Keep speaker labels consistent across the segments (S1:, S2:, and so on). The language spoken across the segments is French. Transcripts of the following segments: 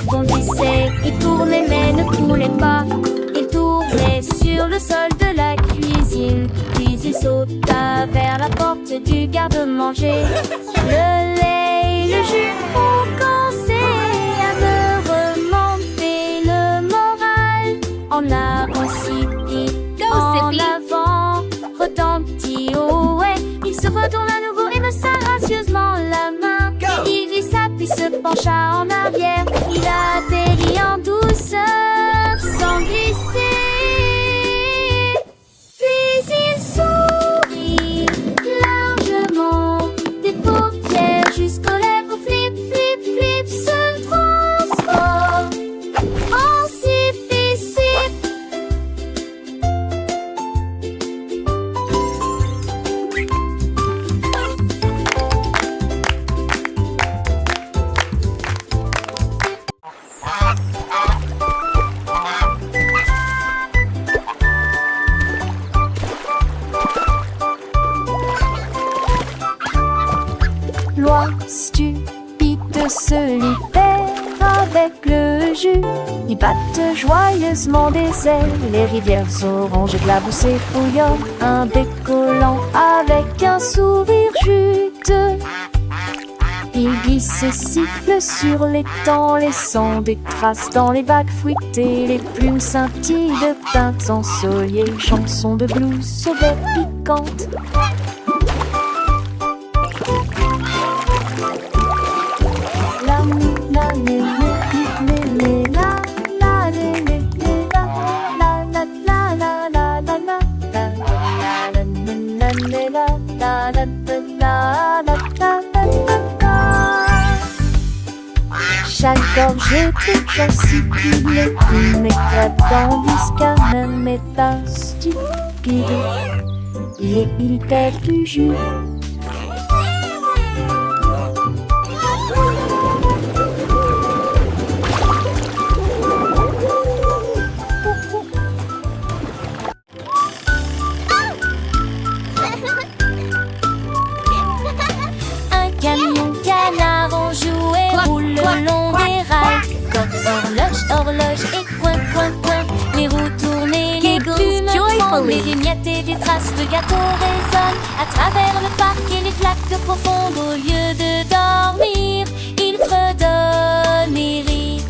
S1: rebondissait, il tournait mais ne coulait pas. Il tournait sur le sol de la cuisine, puis il sauta vers la porte du garde-manger. Le lait et le jus ont commencé à me remonter le moral. En avant, Sippy, en avant, retentit, oh ouais. Il se retourne à nouveau et me serre gracieusement la main. Il glissa puis se pencha en arrière. Il atterrit en douceur sans glisser. Puis il sourit largement, des paupières jusqu'aux lèvres. Flip, flip, flip, se transforme en Sippy, Sip. L'oie stupide se libère avec le jus. Ils battent joyeusement des ailes. Les rivières oranges éclaboussées fouillonnent. Un bec collant avec un sourire juteux. Il glisse et siffle sur l'étang, laissant des traces dans les vagues fruitées. Les plumes scintillent de teintes ensoleillées. Chansons de blues sauvette piquantes. Chaque gorgée touche insipide, les plumes éclatant jusqu'à même état stupide. Et il tèche du jus. Un camion canard en jouet roule le long des rails. Comme horloge, horloge et coin, coin, coin. Les roues tournent et les plumes tremblent. Les vignettes et des traces de gâteaux résonnent à travers le parc et les flaques profondes. Au lieu de dormir, ils fredonnent et rient.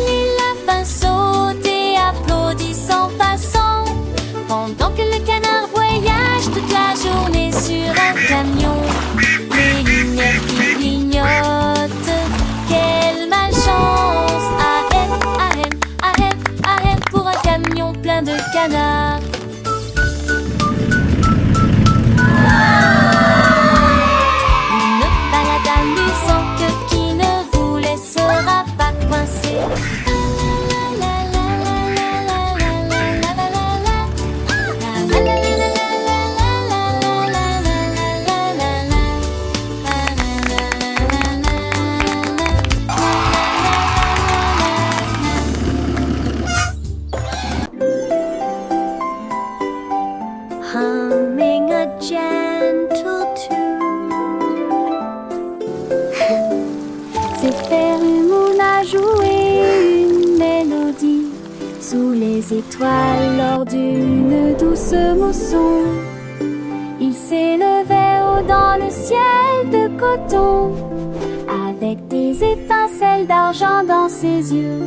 S1: Les lapins sautent et applaudissent en passant, pendant que le canard voyage toute la journée sur un camion. Les lumières qui clignotent, quelle malchance! Ahem, ahem, ahem, ahem, pour un camion plein de canards. Une balade amusante qui ne vous laissera pas coincé. Humming a gentle tune. C'est faire une moon à jouer une mélodie sous les étoiles lors d'une douce mousson. Il s'élevait haut dans le ciel de coton, avec des étincelles d'argent dans ses yeux.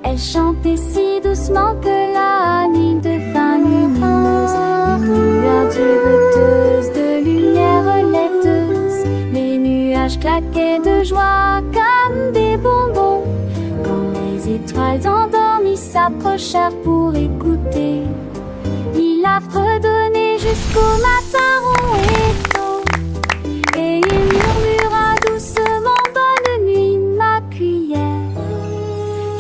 S1: Elle chantait si doucement que la nuit devint lumineuse. Une lueur dureuse de lumière laiteuse. Les nuages claquaient de joie comme des bonbons, quand les étoiles endormies s'approchèrent pour écouter. Il a fredonné jusqu'au matin rond et tôt, et il murmura doucement bonne nuit ma cuillère.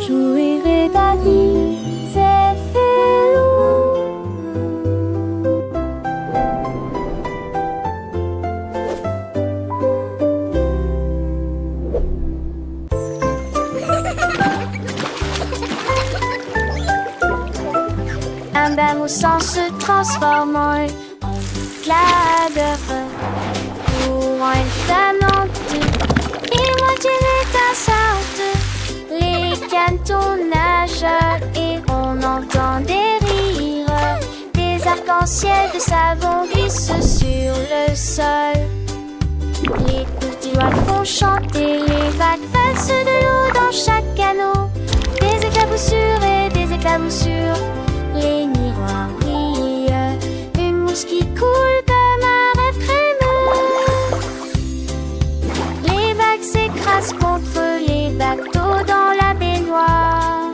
S1: Jouer daddy, c'est fait lourd. Un bain moussant se transforme en éclat de feu pour une femme en tout. Et moi il est un sorte. Les cantons nagent et on entend des rires. Des arcs-en-ciel de savon glissent sur le sol. Les petits oies font chanter les vagues, valsent de l'eau dans chaque canot. Des éclaboussures et des éclaboussures, les miroirs brillent. Une mousse qui coule comme un rêve crémeux. Les vagues s'écrasent contre les bateaux dans la baignoire.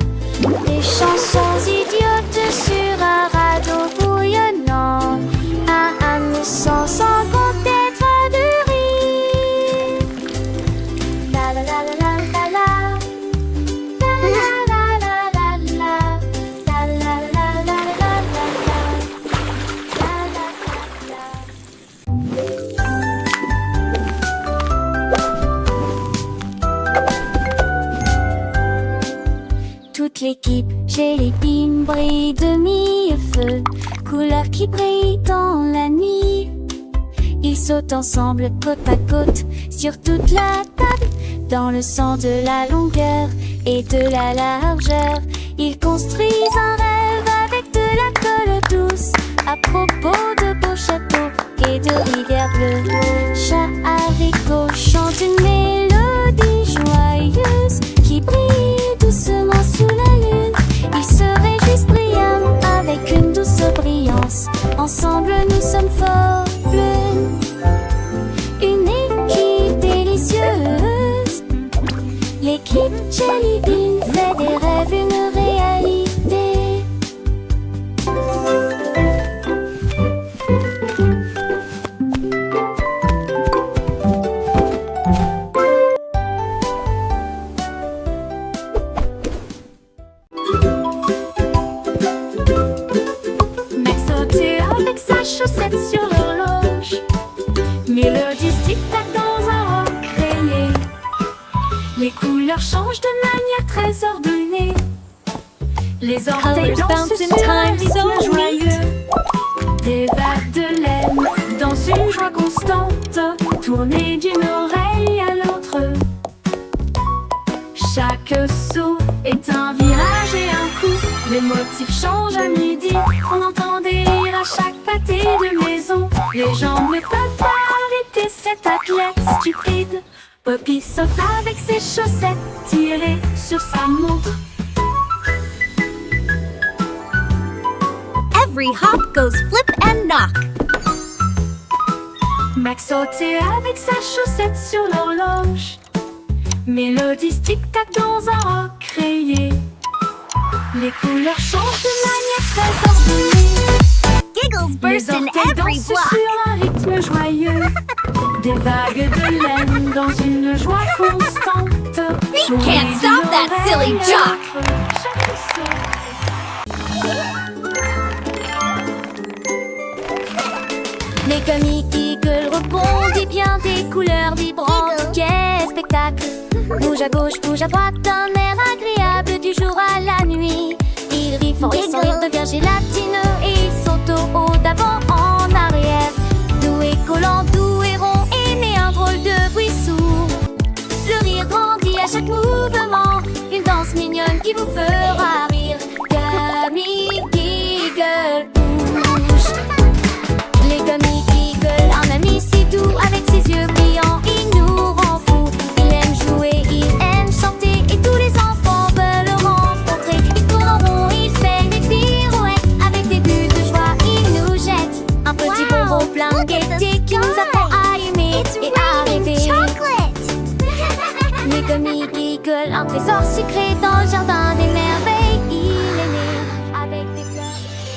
S1: Des chansons idiotes sur un radeau bouillonnant. Un hameçon sans compter de rire. La la la la la la la. Toute l'équipe, j'ai les pimes brille de mille-feux, couleurs qui brillent dans la nuit. Ils sautent ensemble côte à côte sur toute la table, dans le sens de la longueur et de la largeur. Ils construisent un rêve avec de la colle douce, à propos de beaux châteaux et de rivières bleues. Chat haricot chante une mélodie joyeuse qui brille doucement sous la lune. Ils se réjouissent brillamment avec une douce brillance. Ensemble nous sommes forts bleus, une équipe délicieuse. L'équipe Jelly Bean fait des rêves une réalité. Max sautait avec sa chaussette sur l'horloge. Mélodie tic-tac dans un roc rayé. Les couleurs changent de manière très ordonnée. Les orteils dansent sur un rythme joyeux. Des vagues de laine dans une joie constante, tournées d'une oreille à l'autre. Chaque saut est un virage et un coup. Les motifs changent à midi. On entend des rires à chaque pâté de maison. Les gens ne peuvent pas arrêter cet athlète stupide. Poppy saute avec ses chaussettes tirées sur sa montre.
S2: Every hop goes flip and knock.
S1: Max sautait avec sa chaussette sur l'horloge. Mélodie tic-tac dans un roc rayé. Les couleurs changent de manière très ordonnée.
S2: Giggles burst
S1: Les
S2: in
S1: orteils
S2: every
S1: dansent
S2: block.
S1: sur un rythme joyeux. Des vagues de laine dans une joie constante.
S2: We can't stop that silly jock.
S1: Les comiques Eagle rebondit bien des couleurs vibrantes. Quel spectacle! Bouge à gauche, bouge à droite, un air agréable du jour à la nuit. Ils rient fort et sans rire devient gélatineux. Et ils sautent au haut, d'avant en arrière. Doux et collant, doux et rond, émet un drôle de bruit sourd. Le rire grandit à chaque mouvement, une danse mignonne qui vous fera rire. Comique Eagle bouge. Les comiques Eagle, un ami si doux avec ses yeux brillants, il nous rend fous. Il aime jouer, il aime chanter et tous les enfants veulent le rencontrer. Il tourne en rond, il fait des pirouettes avec des buts de joie, il nous jette un petit bonbon plein de gaieté qui nous apprend à aimer et à rêver. Les comiques Eagle, un trésor secret dans le jardin